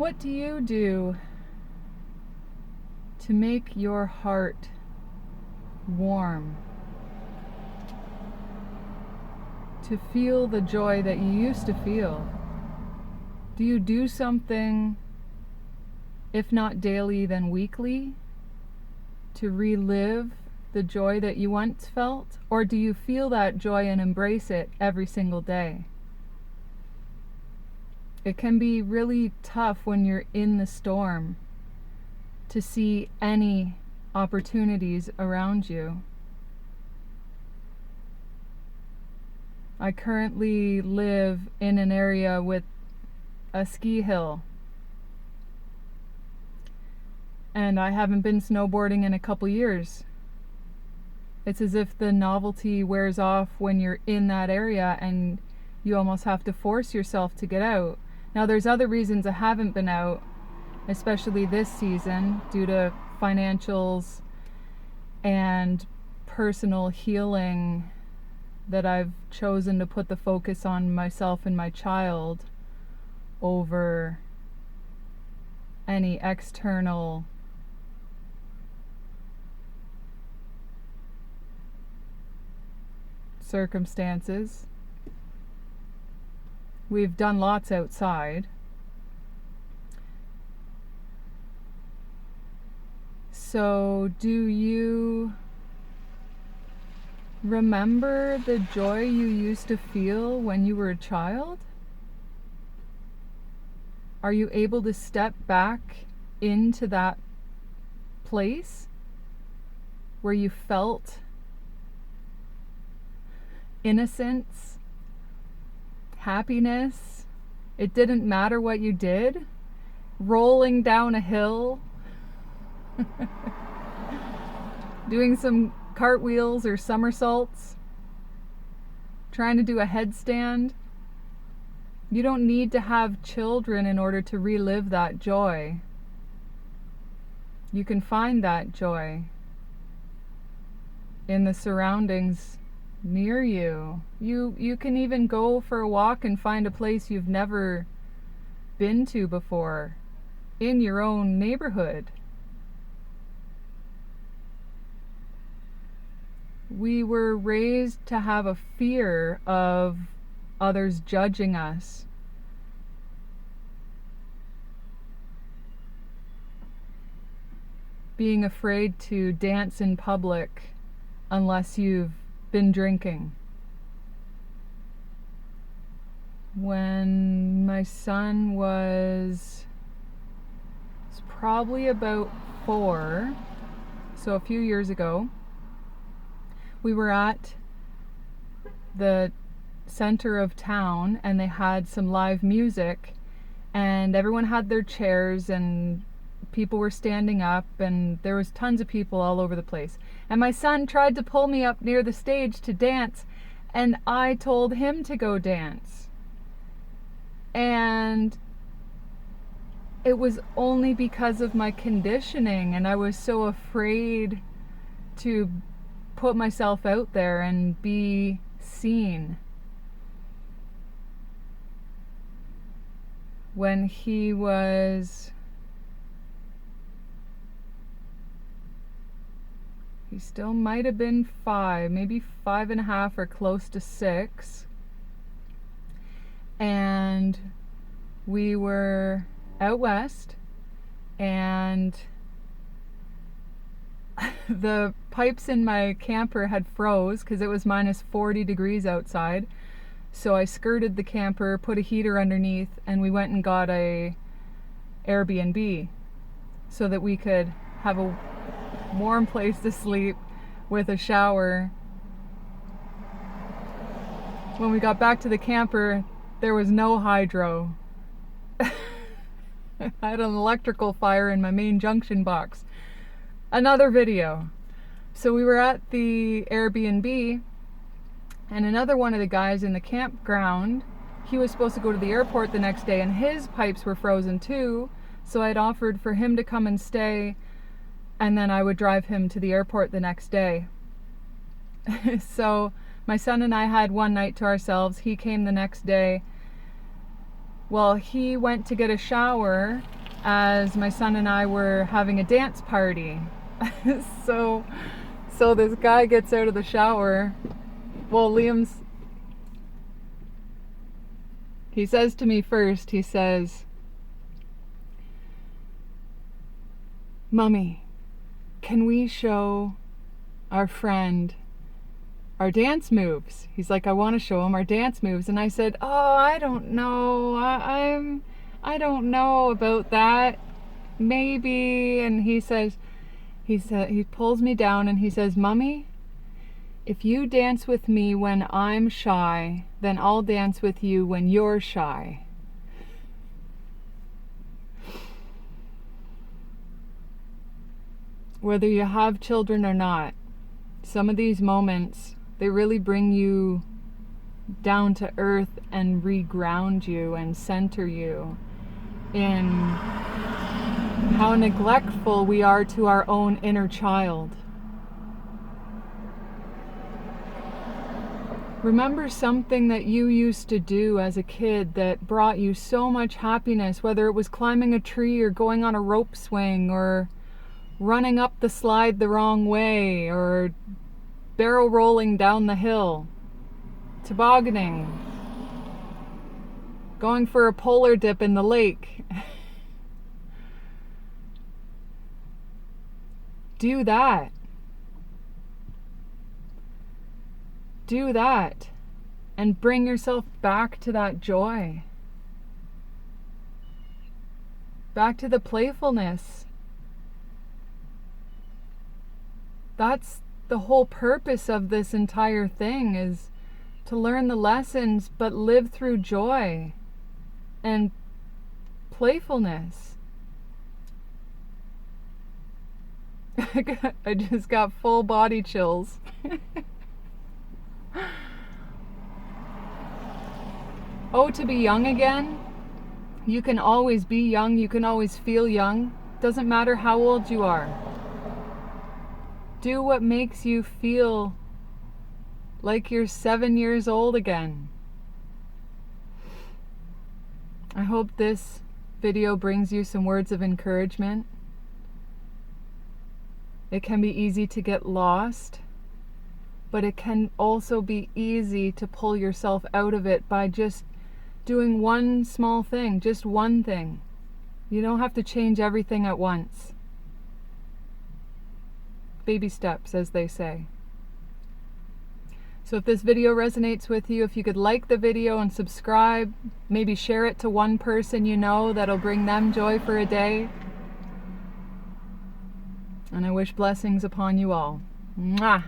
What do you do to make your heart warm? To feel the joy that you used to feel? Do you do something, if not daily, then weekly, to relive the joy that you once felt? Or do you feel that joy and embrace it every single day? It can be really tough when you're in the storm to see any opportunities around you. I currently live in an area with a ski hill, and I haven't been snowboarding in a couple years. It's as if the novelty wears off when you're in that area and you almost have to force yourself to get out. Now there's other reasons I haven't been out, especially this season, due to financials and personal healing, that I've chosen to put the focus on myself and my child over any external circumstances. We've done lots outside. So, do you remember the joy you used to feel when you were a child? Are you able to step back into that place where you felt innocence, happiness? It didn't matter what you did. Rolling down a hill, doing some cartwheels or somersaults, trying to do a headstand. You don't need to have children in order to relive that joy. You can find that joy in the surroundings near you. You can even go for a walk and find a place you've never been to before in your own neighborhood. We were raised to have a fear of others judging us. Being afraid to dance in public unless you've been drinking. When my son was probably about 4, so a few years ago, we were at the center of town and they had some live music and everyone had their chairs and people were standing up and there was tons of people all over the place. And my son tried to pull me up near the stage to dance and I told him to go dance. And it was only because of my conditioning and I was so afraid to put myself out there and be seen. When he still might have been 5, maybe 5.5 or close to 6. And we were out west and the pipes in my camper had froze because it was minus 40 degrees outside. So I skirted the camper, put a heater underneath, and we went and got a Airbnb so that we could have a warm place to sleep with a shower. When we got back to the camper, there was no hydro. I had an electrical fire in my main junction box. Another video. So we were at the Airbnb and another one of the guys in the campground, he was supposed to go to the airport the next day and his pipes were frozen too. So I'd offered for him to come and stay and then I would drive him to the airport the next day. So my son and I had one night to ourselves. He came the next day Well, he went to get a shower as my son and I were having a dance party. So this guy gets out of the shower. Well, he says to me first, he says, "Mommy, can we show our friend our dance moves?" He's like, "I want to show him our dance moves." And I said, "Oh, I don't know. I don't know about that. Maybe." And he pulls me down and he says, "Mommy, if you dance with me when I'm shy, then I'll dance with you when you're shy." Whether you have children or not, some of these moments, they really bring you down to earth and reground you and center you in how neglectful we are to our own inner child. Remember something that you used to do as a kid that brought you so much happiness, whether it was climbing a tree or going on a rope swing or running up the slide the wrong way or barrel rolling down the hill, tobogganing, going for a polar dip in the lake. Do that. Do that and bring yourself back to that joy, back to the playfulness. That's the whole purpose of this entire thing, is to learn the lessons but live through joy and playfulness. I just got full body chills. Oh, to be young again. You can always be young. You can always feel young. Doesn't matter how old you are. Do what makes you feel like you're 7 years old again. I hope this video brings you some words of encouragement. It can be easy to get lost, but it can also be easy to pull yourself out of it by just doing one small thing, just one thing. You don't have to change everything at once. Baby steps, as they say. So if this video resonates with you, if you could like the video and subscribe, maybe share it to one person you know that'll bring them joy for a day. And I wish blessings upon you all. Mwah!